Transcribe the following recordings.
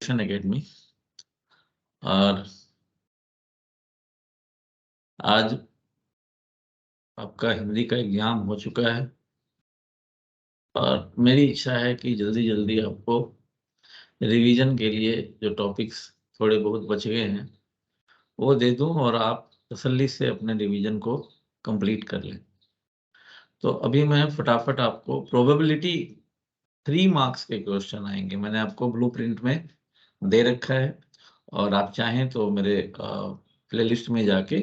Question academy. और आज आपका हिंदी का एग्जाम हो चुका है और मेरी इच्छा है कि जल्दी जल्दी आपको रिवीजन के लिए जो टॉपिक्स थोड़े बहुत बच गए हैं वो दे दूं और आप तसल्ली से अपने रिवीजन को कंप्लीट कर लें। तो अभी मैं फटाफट आपको प्रोबेबिलिटी 3 मार्क्स के क्वेश्चन आएंगे। मैंने आपको ब्लूप्रिंट में दे रखा है और आप चाहें तो मेरे प्लेलिस्ट में जाके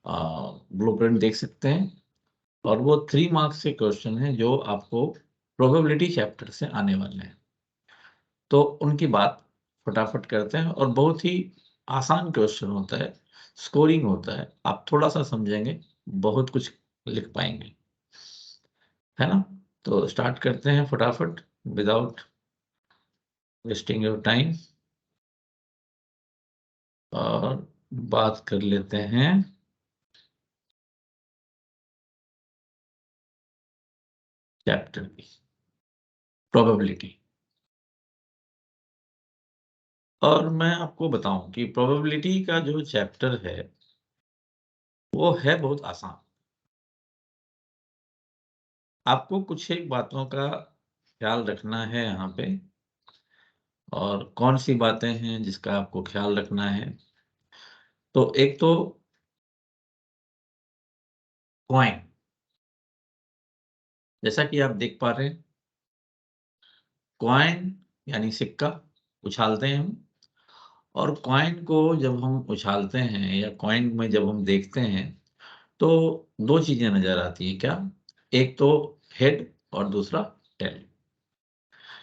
ब्लूप्रिंट देख सकते हैं। और वो 3 मार्क्स के क्वेश्चन हैं जो आपको प्रोबेबिलिटी चैप्टर से आने वाले हैं। तो उनकी बात फटाफट करते हैं और बहुत ही आसान क्वेश्चन होता है, स्कोरिंग होता है। आप थोड़ा सा समझेंगे, बहुत कुछ लिख पाएंगे, है ना? तो स्टार्ट करते हैं फटाफट विदाउट वेस्टिंग योर टाइम और बात कर लेते हैं चैप्टर की, प्रोबेबिलिटी। और मैं आपको बताऊं कि प्रोबेबिलिटी का जो चैप्टर है वो है बहुत आसान। आपको कुछ एक बातों का ख्याल रखना है यहाँ पे। और कौन सी बातें हैं जिसका आपको ख्याल रखना है? तो एक तो कॉइन, जैसा कि आप देख पा रहे हैं, कॉइन यानी सिक्का उछालते हैं हम। और कॉइन को जब हम उछालते हैं या कॉइन में जब हम देखते हैं तो दो चीजें नजर आती हैं। क्या? एक तो हेड और दूसरा टेल।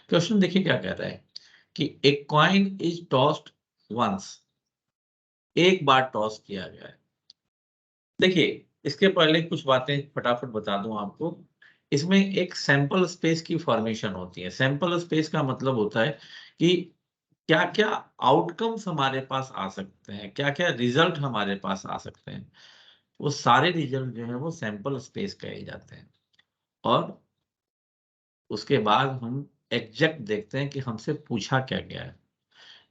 क्वेश्चन देखिए क्या कह रहा है कि एक कॉइन इज टॉस्ड वंस, एक बार टॉस किया गया है। देखिए, इसके पहले कुछ बातें फटाफट बता दूं आपको। इसमें एक सैंपल स्पेस की फॉर्मेशन होती है। सैंपल स्पेस का मतलब होता है कि क्या-क्या आउटकम्स हमारे पास आ सकते हैं, क्या-क्या रिजल्ट हमारे पास आ सकते हैं। वो सारे रिजल्ट जो है वो सैंपल स्पेस कहे जाते हैं। और उसके बाद हम एग्जैक्ट देखते हैं कि हमसे पूछा क्या गया है।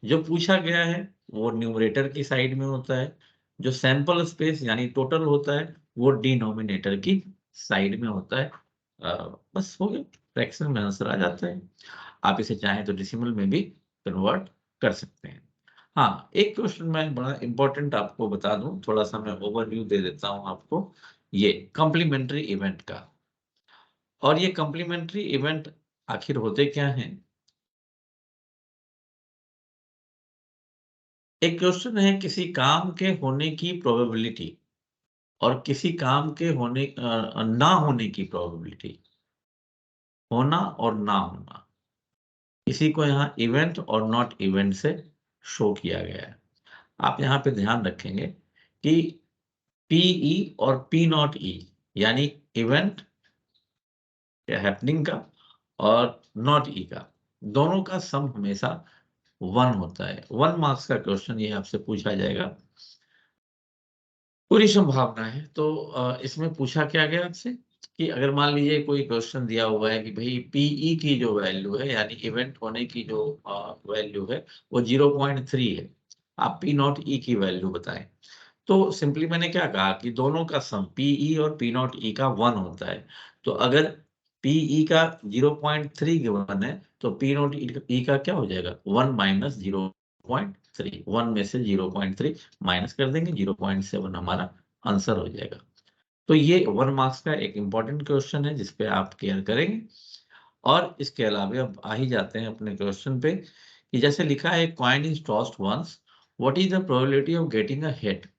जो पूछा गया है वो न्यूमरेटर की साइड में होता है। जो सैंपल स्पेस यानी टोटल होता है वो डिनोमिनेटर की साइड में होता है। बस हो गया, फ्रैक्शन में आंसर आ जाता है। आप इसे चाहें तो डेसिमल में भी कन्वर्ट कर सकते हैं। हाँ, एक क्वेश्चन मैं बड़ा इंपॉर्टेंट आपको बता दूं, थोड़ा सा मैं ओवरव्यू दे देता हूं आपको ये कॉम्प्लीमेंट्री इवेंट का। और ये कॉम्प्लीमेंट्री इवेंट आखिर होते क्या हैं? एक क्वेश्चन है किसी काम के होने की प्रोबेबिलिटी और किसी काम के होने ना होने की प्रोबेबिलिटी। होना और ना होना, इसी को यहाँ इवेंट और नॉट इवेंट से शो किया गया है। आप यहाँ पे ध्यान रखेंगे कि पीई और पी नॉट ई यानी इवेंट हैपनिंग का और नॉट ई का, दोनों का सम हमेशा 1 होता है। 1 मार्क्स का क्वेश्चन ये आपसे पूछा जाएगा। पूरी संभावना है। तो इसमें पूछा क्या गया आपसे कि अगर मान लीजिए कोई क्वेश्चन दिया हुआ है कि भई पीई की जो वैल्यू है यानी इवेंट होने की जो वैल्यू है वो 0.3 है। आप पी नॉट ई की वैल्यू बताएं। तो सिंपली मैंने क्या कहा कि दोनों का सम पीई और पी नॉट ई का 1 होता है। तो अगर पीई का 0.3 गिवन है तो पी नॉट ई का क्या हो जाएगा? 1 माइनस 0.3। 1 में से 0.3 माइनस कर देंगे, 0.7 हमारा आंसर हो जाएगा। तो ये 1 मार्क्स का एक इंपॉर्टेंट क्वेश्चन है जिस पे आप केयर करेंगे। और इसके अलावा अब आ ही जाते हैं अपने क्वेश्चन पे कि जैसे लिखा है coin is tossed once, what is the probability of getting a hit?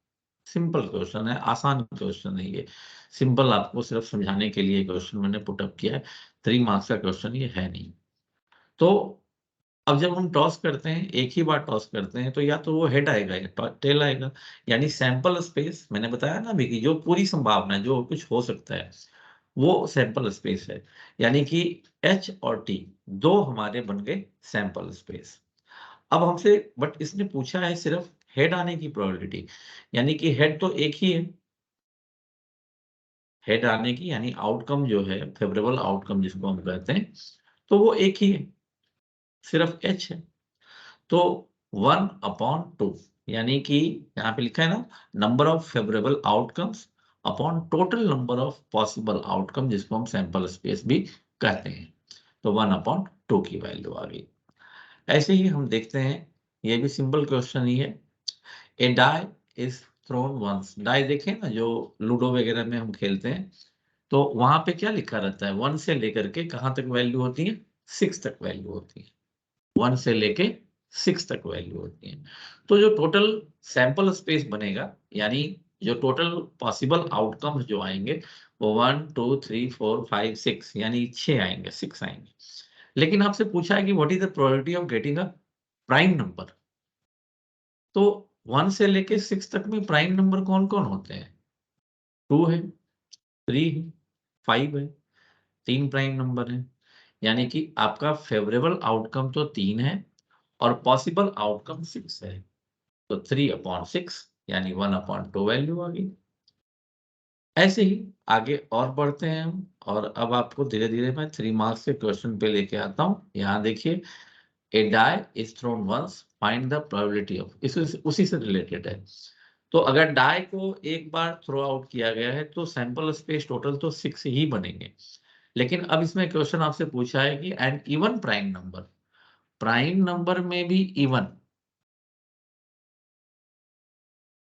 Simple question है, आसान क्वेश्चन है ये। सिंपल आपको सिर्फ समझाने के लिए क्वेश्चन मैंने पुट अप किया है। 3 मार्क्स का क्वेश्चन ये है नहीं। तो अब जब हम टॉस करते हैं, एक ही बार टॉस करते हैं, तो या तो वो हेड आएगा या टेल आएगा। यानी सैंपल स्पेस मैंने बताया ना अभी कि जो पूरी संभावना है, जो कुछ हो सकता है, वो सैंपल स्पेस है। यानी कि एच और टी दो हमारे बन गए सैंपल स्पेस। अब हमसे बट इसने पूछा है सिर्फ हेड आने की प्रोबेबिलिटी, यानी कि हेड तो एक ही है। हेड आने की यानी आउटकम जो है, फेवरेबल आउटकम जिसको हम कहते हैं, तो वो एक ही है, सिर्फ एच है। तो 1/2 यानी कि यहाँ पे लिखा है ना, number of favourable outcomes upon total number of possible outcome, जिसको हम सैंपल स्पेस भी कहते हैं। तो 1/2 की वैल्यू आ गई। ऐसे ही हम देखते हैं, ये भी सिंपल क्वेश्चन ही है। A die is thrown once. Die देखें ना, जो लूडो वगैरह में हम खेलते हैं, तो वहां पे क्या लिखा रहता है, 1 से लेकर के कहां तक वैल्यू होती है, 6 तक वैल्यू होती है। 1 से लेके 6 तक वैल्यू होती है। तो जो टोटल सैंपल स्पेस बनेगा, यानी जो टोटल पॉसिबल आउटकम्स जो आएंगे, वो 1 2 3 4 5 6 यानी 6 आएंगे, 6 आएंगे। लेकिन आपसे पूछा है कि what is the probability of getting a prime number. तो 1 से लेके 6 तक में प्राइम नंबर कौन कौन होते हैं, 2 है, 3 है, 5 है, 3 प्राइम नंबर है। यानी कि आपका फेवरेबल आउटकम तो 3 है और पॉसिबल आउटकम 6 है। तो 3/6 यानी 1/2 वैल्यू आ गई। ऐसे ही आगे और बढ़ते हैं हम, और अब आपको धीरे धीरे मैं 3 मार्क्स के क्वेश्चन पे लेके आता हूँ। यहाँ देखिए, a die is thrown once, find the probability of, उसी से रिलेटेड है। तो अगर डाई को एक बार थ्रो आउट किया गया है, तो सैंपल स्पेस टोटल तो 6 ही बनेंगे। लेकिन अब इसमें क्वेश्चन आपसे पूछा है कि an even prime number, prime number में भी इवन,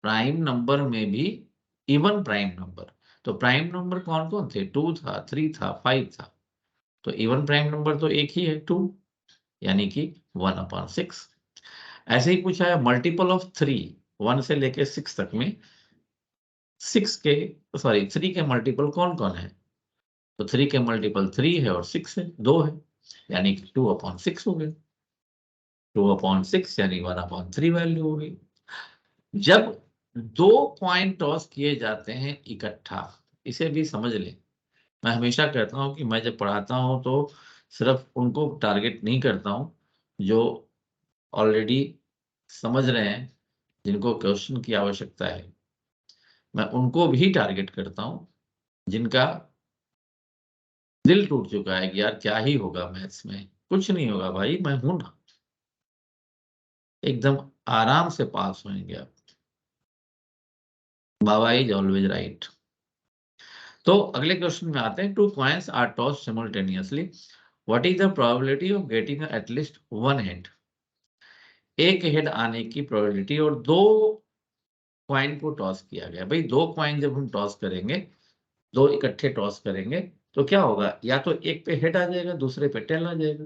प्राइम नंबर में भी इवन प्राइम नंबर। तो प्राइम नंबर कौन कौन थे, 2 था, 3 था, 5 था। तो इवन प्राइम नंबर तो एक ही है, 2, यानी कि 1/6। ऐसे ही पूछा है मल्टीपल ऑफ 3, 1 से लेके 6 तक में 6 के, सॉरी 3 के मल्टीपल कौन कौन है। तो 3 के मल्टीपल 3 है और 6 है, 2 है, यानी कि 2/6 हो गए। 2/6 यानी 1/3 वैल्यू हो गई। जब 2 कॉइन टॉस किए जाते हैं इकट्ठा, इसे भी समझ लें। मैं हमेशा कहता हूं कि मैं जब पढ़ाता हूं तो सिर्फ उनको टारगेट नहीं करता हूं जो ऑलरेडी समझ रहे हैं, जिनको क्वेश्चन की आवश्यकता है। मैं उनको भी टारगेट करता हूं जिनका दिल टूट चुका है कि यार क्या ही होगा मैथ्स में, कुछ नहीं होगा भाई, मैं हूं ना, एकदम आराम से पास होंगे आप। बाबा इज ऑलवेज राइट। तो अगले क्वेश्चन में आते हैं। 2 coins are tossed simultaneously, what is the probability of getting at least 1 head. एक हेड आने की प्रोबेबिलिटी, और 2 कॉइन को टॉस किया गया। भाई 2 कॉइन जब हम टॉस करेंगे, 2 इकट्ठे टॉस करेंगे, तो क्या होगा, या तो एक पे हेड आ जाएगा, दूसरे पे टेल आ जाएगा,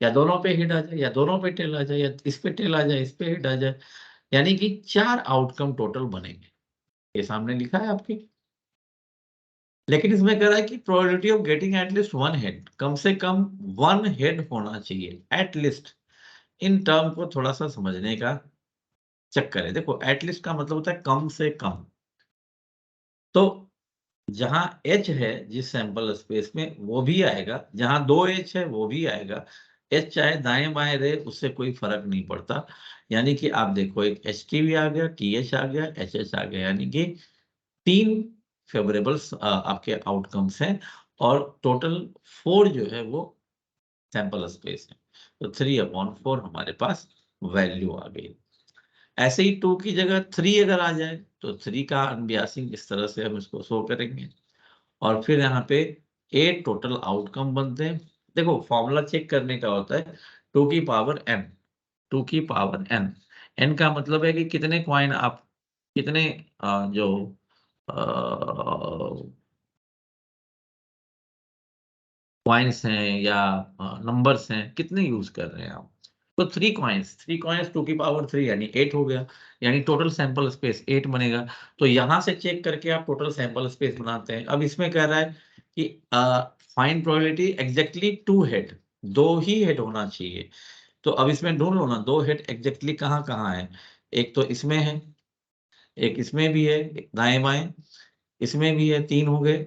या दोनों पे हेड आ जाए, या दोनों पे टेल आ जाए, या इस पे टेल आ जाए, इस पे हेड आ जाए। यानी कि 4 आउटकम टोटल बनेंगे। ये सामने लिखा है आपके। लेकिन इसमें कह रहा है कि probability of getting at least 1 head, कम से कम 1 हेड होना चाहिए एटलीस्ट। इन टर्म को थोड़ा सा समझने का चक्कर है। देखो, एटलीस्ट का मतलब होता है कम से कम। तो जहां एच है जिस सैंपल स्पेस में, वो भी आएगा, जहां 2 एच है वो भी आएगा। एच चाहे दाएं बाएं रहे, उससे कोई फर्क नहीं पड़ता। यानी कि आप देखो, एक एच टी भी आ गया, टी एच आ गया, एच एच आ गया, यानी कि 3 फेवरेबल्स आपके आउटकम्स हैं, और टोटल 4 जो है वो सैंपल स्पेस है। तो 3/4 हमारे पास वैल्यू आ गई। ऐसे ही 2 की जगह 3 अगर आ जाए, तो 3 का अनबियासिंग इस तरह से हम इसको शो करेंगे। और फिर यहाँ पे 8 टोटल आउटकम बनते हैं। देखो, फॉर्मूला चेक करने का होता है 2 की पावर n, 2 की पावर n। n का मतलब है कि कितने कॉइन आप, कितने जो कॉइन्स हैं या नंबर्स हैं, कितने यूज कर रहे हैं आप। तो 3 कॉइन्स 2 की पावर 3 यानी 8 हो गया, यानी टोटल सैंपल स्पेस 8 बनेगा। तो यहां से चेक करके आप टोटल सैंपल स्पेस बनाते हैं। अब इसमें कह रहा है कि फाइंड प्रोबेबिलिटी एग्जैक्टली 2 हेड, 2 ही हेड होना चाहिए। तो अब इसमें ढूंढ लो ना, 2 हेड एग्जैक्टली कहाँ कहाँ है। एक तो इसमें है, एक इसमें भी है, एक दाएं बाएं, इसमें भी है, 3 हो गए,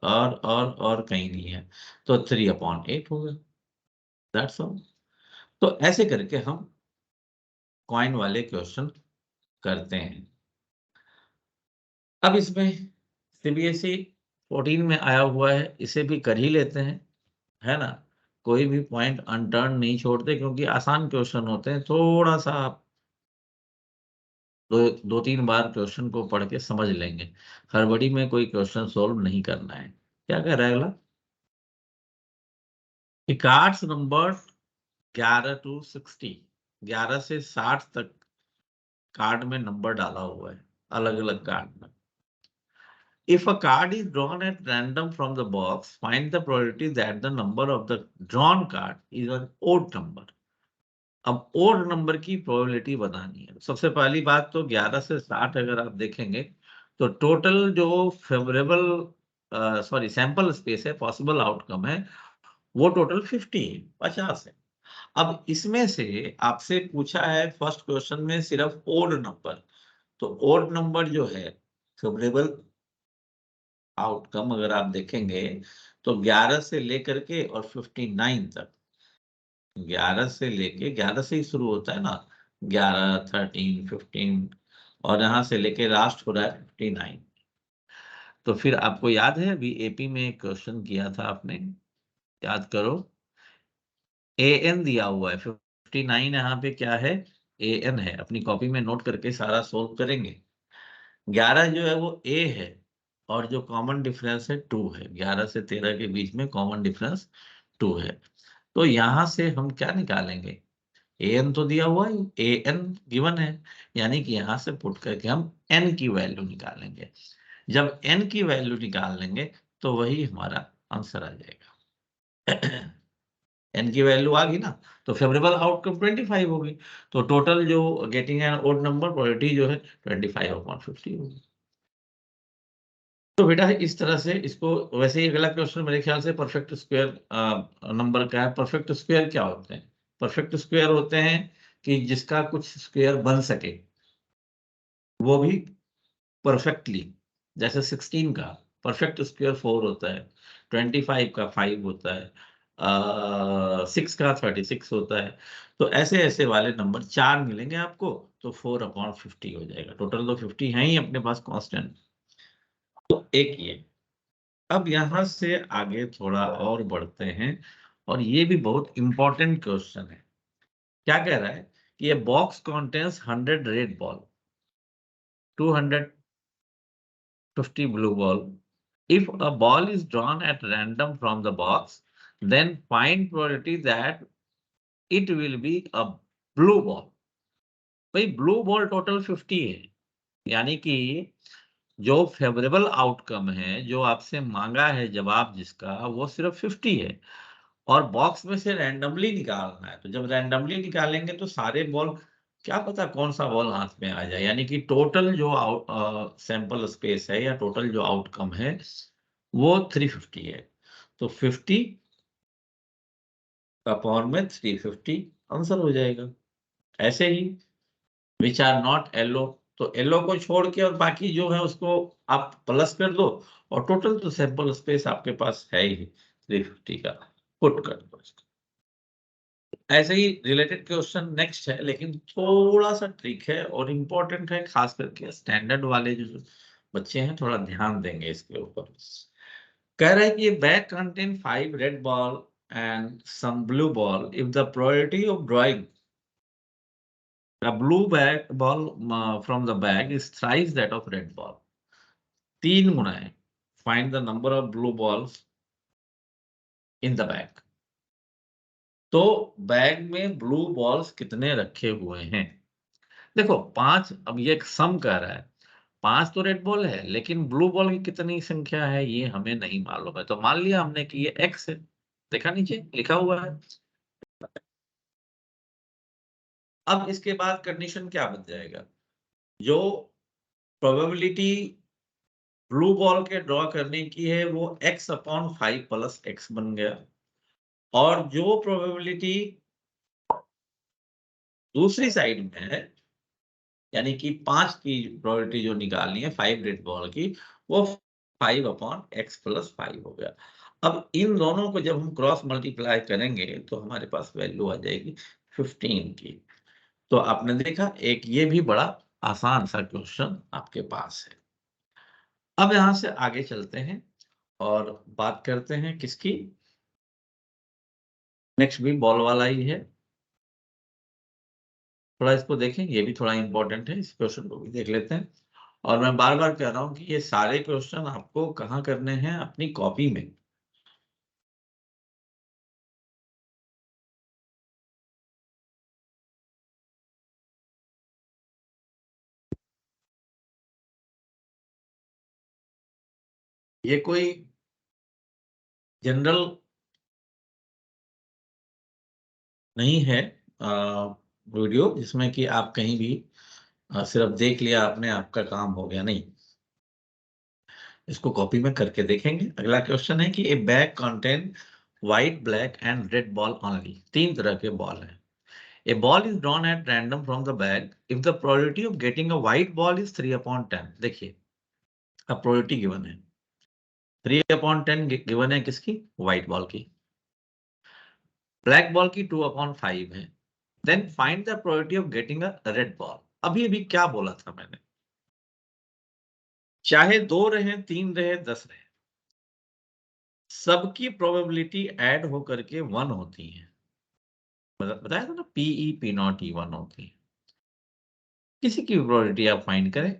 और कहीं नहीं है। तो 3/8 हो गया, दैट्स ऑल। तो ऐसे करके हम कॉइन वाले क्वेश्चन करते हैं। अब इसमें सीबीएसई 14 में आया हुआ है, इसे भी कर ही लेते हैं, है ना। कोई भी पॉइंट अनटर्न नहीं छोड़ते, क्योंकि आसान क्वेश्चन होते हैं। थोड़ा सा आप दो तीन बार क्वेश्चन को पढ़ के समझ लेंगे। हड़बड़ी में कोई क्वेश्चन सोल्व नहीं करना है। क्या कह रहा है अगला? कार्ड्स नंबर 11 to 60, 11 से 60 तक कार्ड में नंबर डाला हुआ है, अलग अलग कार्ड में। If a card is drawn at random from the box, find the probability that the number of the drawn card is an odd number. अब ओड नंबर की प्रोबेबिलिटी बतानी है। सबसे पहली बात तो 11 से 60 अगर आप देखेंगे तो टोटल जो फेवरेबल सॉरी सैंपल स्पेस है, पॉसिबल आउटकम है, वो टोटल 50 है, 50 है। अब इसमें से आपसे पूछा है फर्स्ट क्वेश्चन में सिर्फ ओड नंबर। तो ओड नंबर जो है फेवरेबल आउटकम अगर आप देखेंगे तो 11 से लेकर के और 59 तक, 11 से लेके 11 से ही शुरू होता है ना, 11, 13, 15 और यहाँ से लेके लास्ट हो रहा है 59। तो फिर आपको याद है अभी एपी में एक क्वेश्चन किया था आपने, याद करो। ए एन दिया हुआ है, 59 यहाँ पे क्या है, ए एन है। अपनी कॉपी में नोट करके सारा सोल्व करेंगे। 11 जो है वो ए है, और जो कॉमन डिफरेंस है 2 है। 11 से 13 के बीच में कॉमन डिफरेंस 2 है। तो यहां से हम क्या निकालेंगे, ए एन तो दिया हुआ है, ए एन गिवन है, यानी कि यहां से पुट करके हम एन की वैल्यू निकालेंगे। जब एन की वैल्यू निकाल लेंगे तो वही हमारा आंसर आ जाएगा। एन की वैल्यू आ गई ना, तो फेवरेबल आउटकम 25 होगी। तो टोटल जो getting an odd number probability जो है 25/50 होगी। तो बेटा इस तरह से इसको, वैसे ही अगला क्वेश्चन मेरे ख्याल से परफेक्ट स्क्वायर नंबर का है। परफेक्ट स्क्वायर क्या होते हैं? परफेक्ट स्क्वायर होते हैं कि जिसका कुछ स्क्वायर बन सके, वो भी परफेक्टली। जैसे 16 का परफेक्ट स्क्वायर 4 होता है, 25 का 5 होता है, 6 का 36 होता है। तो ऐसे ऐसे वाले नंबर 4 मिलेंगे आपको, तो 4/50 हो जाएगा। टोटल तो 50 है ही अपने पास कांस्टेंट। तो एक ये। अब यहां से आगे थोड़ा और बढ़ते हैं, और ये भी बहुत इंपॉर्टेंट क्वेश्चन है। क्या कह रहा है कि ये box contains 100 red ball, 250 blue ball. If a ball is drawn at random from the box, then find probability that it will be a blue ball. भाई ब्लू बॉल टोटल 50 है, यानी कि जो फेवरेबल आउटकम है, जो आपसे मांगा है जवाब जिसका, वो सिर्फ 50 है। और बॉक्स में से रैंडमली निकालना है। तो जब रैंडमली निकालेंगे तो सारे बॉल, क्या पता कौन सा बॉल हाथ में आ जाए। यानी कि टोटल जो सैंपल स्पेस है या टोटल जो आउटकम है वो 350 है। तो 50 अपॉन में 350 आंसर हो जाएगा। ऐसे ही विच आर नॉट येलो, तो येलो को छोड़ के और बाकी जो है उसको आप प्लस कर दो, और टोटल तो सैंपल स्पेस आपके पास है ही 350 का, पुट कर दो इसको। ऐसे ही रिलेटेड क्वेश्चन नेक्स्ट है, लेकिन थोड़ा सा ट्रिक है और इम्पोर्टेंट है, खास करके स्टैंडर्ड वाले जो बच्चे हैं थोड़ा ध्यान देंगे इसके ऊपर। कह रहा है कि bag contain 5 red ball and some blue ball if the probability of drawing a blue bag ball from the bag is thrice that of red ball. 3 गुना है। Find the number of blue balls in the bag. तो bag में blue balls कितने रखे हुए हैं? देखो 5, अब ये एक सम कह रहा है, 5 तो रेड बॉल है, लेकिन ब्लू बॉल की कितनी संख्या है ये हमें नहीं मालूम है। तो मान लिया हमने कि ये x है, देखा नीचे लिखा हुआ है। अब इसके बाद कंडीशन क्या बन जाएगा, जो प्रोबेबिलिटी ब्लू बॉल के ड्रॉ करने की है वो x/5 + x बन गया, और जो प्रोबेबिलिटी दूसरी साइड में है, यानी कि 5 की प्रोबेबिलिटी जो निकालनी है 5 रेड बॉल की, वो 5/x + 5 हो गया। अब इन दोनों को जब हम क्रॉस मल्टीप्लाई करेंगे तो हमारे पास वैल्यू आ जाएगी 15 की। तो आपने देखा एक ये भी बड़ा आसान सा क्वेश्चन आपके पास है। अब यहां से आगे चलते हैं और बात करते हैं किसकी, नेक्स्ट भी बॉल वाला ही है, थोड़ा इसको देखें, ये भी थोड़ा इंपॉर्टेंट है, इस क्वेश्चन को भी देख लेते हैं। और मैं बार बार कह रहा हूं कि ये सारे क्वेश्चन आपको कहाँ करने हैं, अपनी कॉपी में। ये कोई जनरल नहीं है वीडियो जिसमें कि आप कहीं भी सिर्फ देख लिया आपने, आपका काम हो गया, नहीं। इसको कॉपी में करके देखेंगे। अगला क्वेश्चन है कि a bag contain white, black and red ball only. 3 तरह के बॉल हैं। A ball is drawn at random from the bag if the probability of getting a white ball is 3/10। देखिए, अब प्रोबेबिलिटी गिवन है, 3/10 given है किसकी? White ball की। Black ball की 2/5 है। Then find the probability of getting a red ball. अभी अभी क्या बोला था मैंने? चाहे 2 रहे, 3 रहे, 10 रहे, सबकी प्रोबेबिलिटी ऐड होकर के 1 होती है। बताया था ना, पीई पी नॉट ई 1 होती है। किसी की प्रोबेबिलिटी आप फाइंड करें,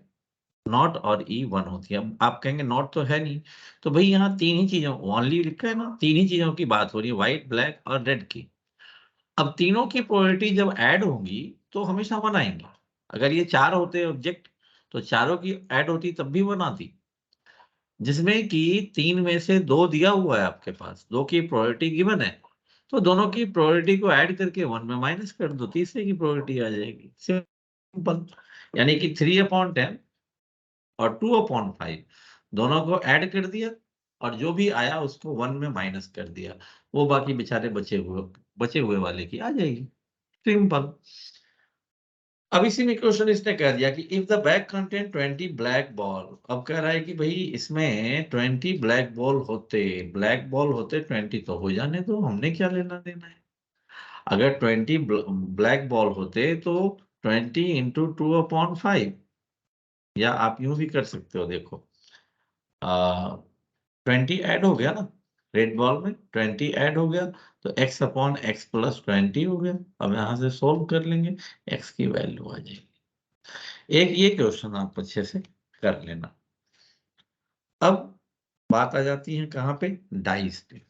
नॉट और ई 1 होती है। अब आप कहेंगे नॉट तो है नहीं, तो भाई यहाँ 3 ही चीजों, ओनली लिखा है ना, 3 ही चीजों की बात हो रही है, व्हाइट, ब्लैक और रेड की। अब तीनों की प्रोबेबिलिटी जब ऐड होगी तो हमेशा 1 आएंगे। अगर ये 4 होते ऑब्जेक्ट, तो चारों की ऐड होती तब भी 1 आती। जिसमें कि 3 में से 2 दिया हुआ है आपके पास, 2 की प्रोबेबिलिटी गिवन है, तो दोनों की प्रोबेबिलिटी को ऐड करके 1 में माइनस कर दो, तीसरे की प्रोबेबिलिटी आ जाएगी। सिंपल। यानी कि 3/10 और 2/5 दोनों को ऐड कर दिया, और जो भी आया उसको 1 में माइनस कर दिया, वो बाकी बेचारे बचे हुए वाले की आ जाएगी। सिंपल। अब इसी में क्वेश्चन इसने कह दिया कि if the bag contain 20 black ball. अब कह रहा है कि भाई इसमें 20 ब्लैक बॉल होते, 20 तो हो जाने दो, हमने क्या लेना देना है। अगर 20 ब्लैक बॉल होते तो 20 × 2/5, या आप यूं भी कर सकते हो, देखो 20 ऐड हो गया ना, रेड बॉल में 20 ऐड हो गया, तो x/x + 20 हो गया। अब यहां से सोल्व कर लेंगे, x की वैल्यू आ जाएगी। एक ये क्वेश्चन आप अच्छे से कर लेना। अब बात आ जाती है कहाँ पे? डाइस पे।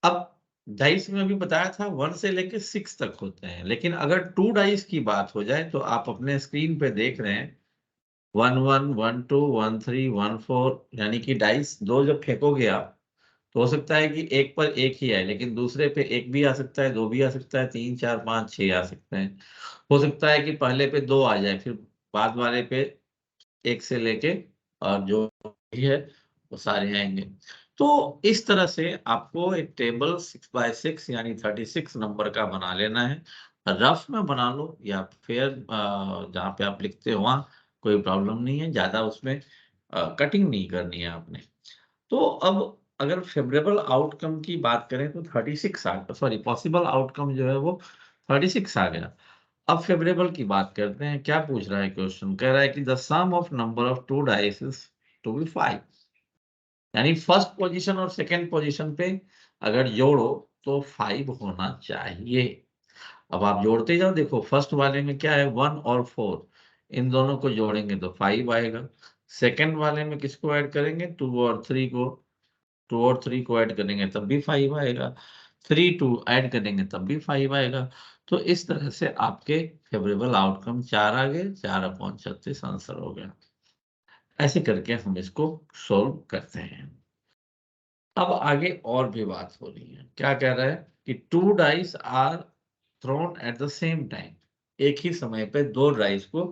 अब डाइस में अभी बताया था 1 से लेके 6 तक होते हैं, लेकिन अगर 2 डाइस की बात हो जाए तो आप अपने स्क्रीन पे देख रहे हैं 1 1 1 2 1 3 1 4, यानी कि डाइस 2 जब फेंकोगे आप, तो हो सकता है कि एक पर एक ही आए, लेकिन दूसरे पे एक भी आ सकता है, 2 भी आ सकता है, 3 4 5 6 आ सकते हैं। हो सकता है कि पहले पे 2 आ जाए, फिर बाद वाले पे 1 से लेके और जो भी है वो सारे आएंगे। तो इस तरह से आपको एक टेबल 6x6 यानी 36 नंबर का बना लेना है। रफ में बना लो या फिर जहाँ पे आप लिखते हो वहाँ, कोई प्रॉब्लम नहीं है, ज्यादा उसमें कटिंग नहीं करनी है आपने। तो अब अगर फेवरेबल आउटकम की बात करें तो 36 आ गया, सॉरी, पॉसिबल आउटकम जो है वो 36 आ गया। अब फेवरेबल की बात करते हैं। क्या पूछ रहा है क्वेश्चन? कह रहा है कि the sum of number of 2 dice is to be 5। यानी फर्स्ट पोजीशन और सेकंड पोजीशन पे अगर जोड़ो तो 5 होना चाहिए। अब आप जोड़ते जाओ, देखो फर्स्ट वाले में क्या है, 1 और 4, इन दोनों को जोड़ेंगे तो 5 आएगा। सेकंड वाले में किसको ऐड करेंगे? 2 और 3 को, 2 और 3 को ऐड करेंगे तब भी 5 आएगा। 3 2 ऐड करेंगे तब भी 5 आएगा। तो इस तरह से आपके फेवरेबल आउटकम 4 आ गए, 4/36 आंसर हो गया। ऐसे करके हम इसको सोल्व करते हैं। अब आगे और भी बात हो रही है। क्या कह रहा है कि 2 dice are thrown at the same time. एक ही समय पे 2 डाइस को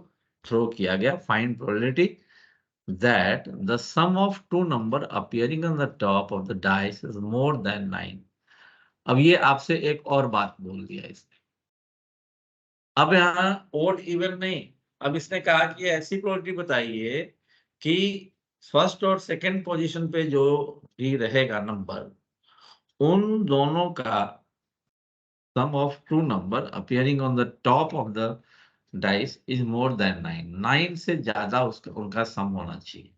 थ्रो किया गया। Find probability that the sum of two number appearing on the top of the dice is more than 9। अब ये आपसे एक और बात बोल दिया इसने। अब यहाँ ओड इवन नहीं, अब इसने कहा कि ऐसी प्रोबेबिलिटी बताइए कि फर्स्ट और सेकंड पोजीशन पे जो भी रहेगा नंबर, उन दोनों का sum of two number appearing on the top of the dice is more than 9। 9 से ज्यादा उसका उनका सम होना चाहिए।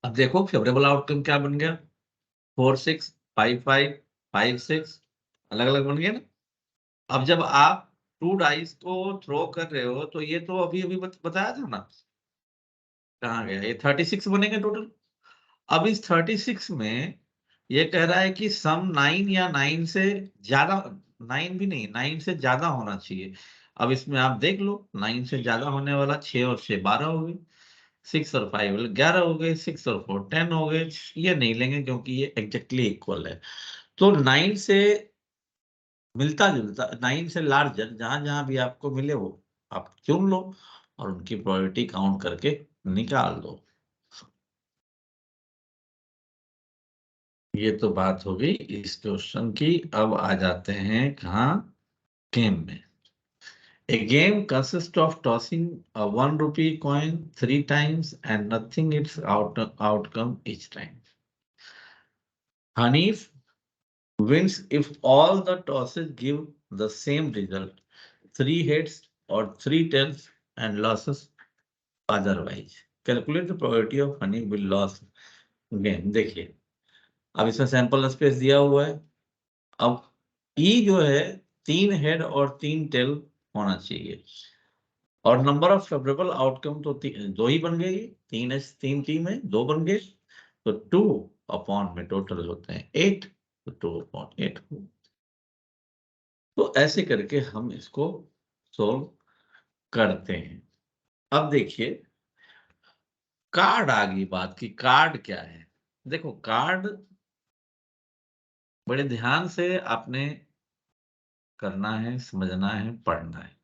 अब देखो फेवरेबल आउटकम क्या बन गया, 4 6 5 5 5 6 अलग अलग बन गया ना। अब जब आप 2 डाइस को थ्रो कर रहे हो तो ये तो अभी अभी बताया था ना, कहाँ गया, ये 36 बनेंगे टोटल। अब इस 36 में ये कह रहा है कि सम 9 या 9 से ज्यादा, 9 भी नहीं, 9 से ज्यादा होना चाहिए। अब इसमें आप देख लो, 9 से ज्यादा होने वाला 6 और 6 12 हो गए, 6 और 5 11 हो गए, 6 और 4 10 हो गए। ये नहीं लेंगे क्योंकि ये एग्जैक्टली इक्वल है। तो 9 से मिलता जुलता, 9 से लार्जर जहां जहां भी आपको मिले वो आप चुन लो और उनकी प्रोबेबिलिटी काउंट करके निकाल दो। ये तो बात हो गई इस क्वेश्चन की। अब आ जाते हैं कहाँ, गेम में। A game consists of tossing a 1 rupee coin 3 times and nothing its outcome each time. Hanif wins if all the tosses give the same result, 3 heads or 3 tails, and losses otherwise. Calculate the probability of Hanif will lose game. देखिए, अब इसमें sample space दिया हुआ है। अब ई जो है 3 head और 3 टेल होना चाहिए, और नंबर ऑफ फेवरेबल आउटकम तो 2 ही बन गए, 3 में 2 बन गए, तो 2 अपॉन में टोटल होते हैं 8, तो 2/8 तो ऐसे करके हम इसको सोल्व करते हैं। अब देखिए, कार्ड आ गई बात की, कार्ड क्या है। देखो कार्ड बड़े ध्यान से आपने करना है, समझना है, पढ़ना है।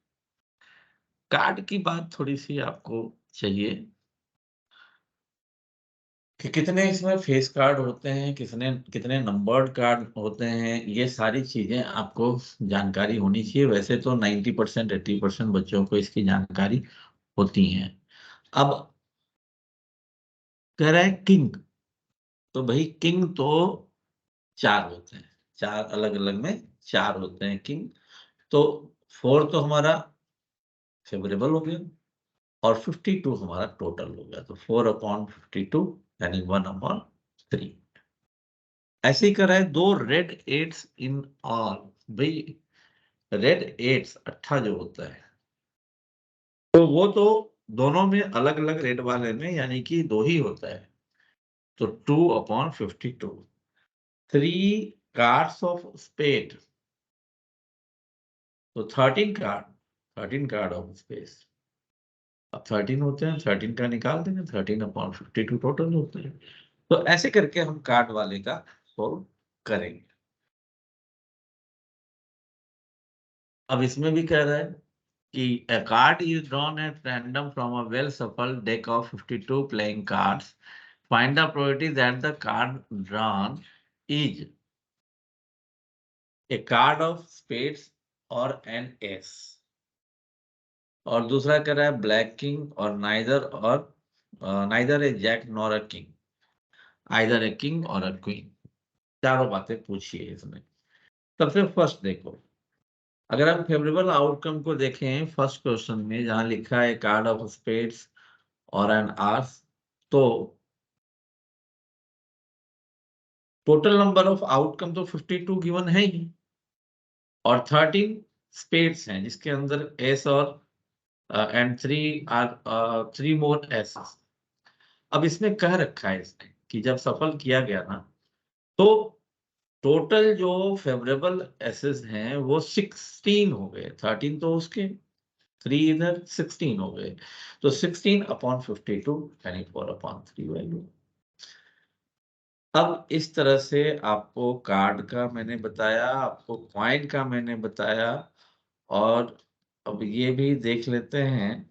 कार्ड की बात थोड़ी सी आपको चाहिए कि कितने इसमें फेस कार्ड होते हैं, कितने कितने नंबर्ड कार्ड होते हैं, ये सारी चीजें आपको जानकारी होनी चाहिए। वैसे तो 90% 80% बच्चों को इसकी जानकारी होती है। अब कह रहा है किंग, तो भाई किंग तो 4 होते हैं, 4 अलग अलग में 4 होते हैं किंग। तो 4 तो हमारा फेवरेबल हो गया और 52 हमारा टोटल हो गया, तो 4/52 यानी 1/3। ऐसे ही कर रहा है 2 रेड 8s इन ऑल। भाई रेड 8s 8 जो होता है, तो वो तो दोनों में अलग अलग रेड वाले में यानी कि 2 ही होता है, तो 2/52। 3 कार्ड्स ऑफ स्पेड, तो 13 कार्ड ऑफ स्पेस। अब 13 होते हैं, 13 का निकाल देंगे, 13/52 टोटल होते हैं। तो ऐसे करके हम कार्ड वाले का सोल्व करेंगे। अब इसमें भी कह रहा है कि a card is drawn at random from a well shuffled deck of 52 playing cards. Find the probability that the card drawn is a card of spades or an ace. और दूसरा कह रहा है ब्लैक किंग और neither a jack nor a king, either a king or a queen. चारों बातें पूछिए इसमें। सबसे फर्स्ट देखो, अगर हम फेवरेबल आउटकम को देखें फर्स्ट क्वेश्चन में जहां लिखा है कार्ड ऑफ स्पेड्स और एन आर्स, तो टोटल नंबर ऑफ आउटकम तो 52 गिवन है ही, और 13 स्पेड्स हैं जिसके अंदर एस और एंड 3 मोर एसेस। अब इसमें कह रखा है इसने कि जब सफल किया गया ना, तो टोटल जो फेवरेबल एसेस हैं वो 16 हो गए, 13 तो उसके, 3 इधर, 16 हो गए। तो 16/52 यानी 4/3 वैल्यू। अब इस तरह से आपको कार्ड का मैंने बताया, आपको कॉइन का मैंने बताया, और अब ये भी देख लेते हैं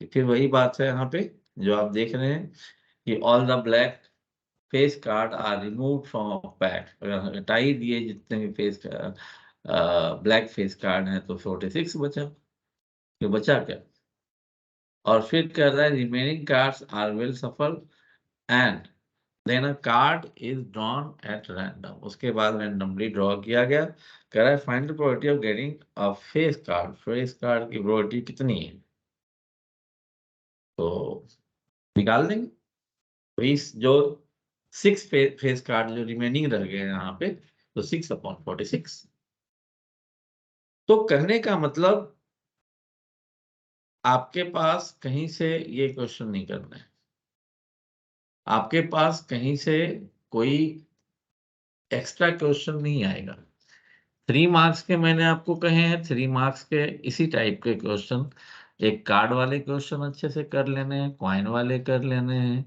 कि फिर वही बात है यहाँ पे जो आप देख रहे हैं कि all the black face card are remove from a pack. अगर हटा ही दिए जितने भी फेस ब्लैक फेस कार्ड हैं तो 46 बचा, ये बचा क्या। और फिर कह रहा है remaining cards are well shuffled and then a card is drawn at random. उसके बाद रैंडमली ड्रॉ किया गया। कह रहा है find the probability of getting a face card, face card की प्रोबेबिलिटी कितनी है, तो निकाल देंगे। तो इस जो 6 फेस कार्ड जो रिमेनिंग रह गए हैं यहाँ पे, तो 6/46। तो कहने का मतलब आपके पास कहीं से ये क्वेश्चन नहीं करना है। आपके पास कहीं से कोई एक्स्ट्रा क्वेश्चन नहीं आएगा। 3 मार्क्स के मैंने आपको कहे हैं, 3 मार्क्स के इसी टाइप के क्वेश्चन, एक कार्ड वाले क्वेश्चन अच्छे से कर लेने हैं, कॉइन वाले कर लेने हैं।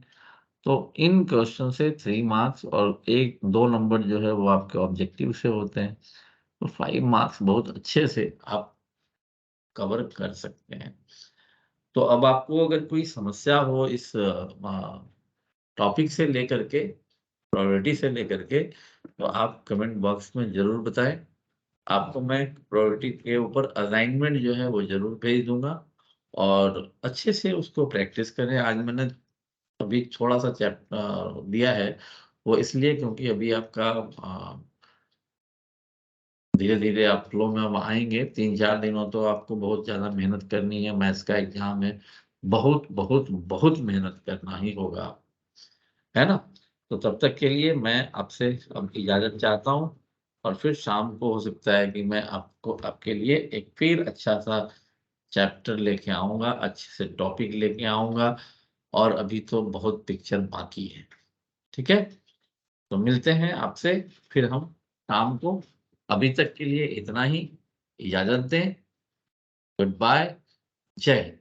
तो इन क्वेश्चन से 3 मार्क्स और 1-2 नंबर जो है वो आपके ऑब्जेक्टिव से होते हैं। तो 5 मार्क्स बहुत अच्छे से आप कवर कर सकते हैं। तो अब आपको अगर कोई समस्या हो इस टॉपिक से लेकर के, प्रायोरिटी से लेकर के, तो आप कमेंट बॉक्स में ज़रूर बताएँ। आपको मैं प्रायोरिटी के ऊपर असाइनमेंट जो है वो ज़रूर भेज दूँगा और अच्छे से उसको प्रैक्टिस करें। आज मैंने अभी थोड़ा-सा दिया है, वो इसलिए क्योंकि अभी आपका धीरे-धीरे आप फ्लो में अब आएँगे, 3-4 दिनों तो आपको बहुत ज़्यादा मेहनत करनी है, मैथ्स का एग्ज़ाम है। बहुत, बहुत, बहुत मेहनत करना ही होगा, है ना? तो तब तक के लिए मैं आपसे अब इजाज़त चाहता हूँ और फिर शाम को हो सकता है कि मैं आपको आपके लिए एक फिर अच्छा-सा चैप्टर लेके आऊँगा, अच्छे से टॉपिक लेके आऊँगा और अभी तो बहुत पिक्चर बाकी है, ठीक है? तो मिलते हैं आपसे फिर हम शाम को। अभी तक के लिए इतना ही, इजाज़त दें। गुड बाय, जय हिंद।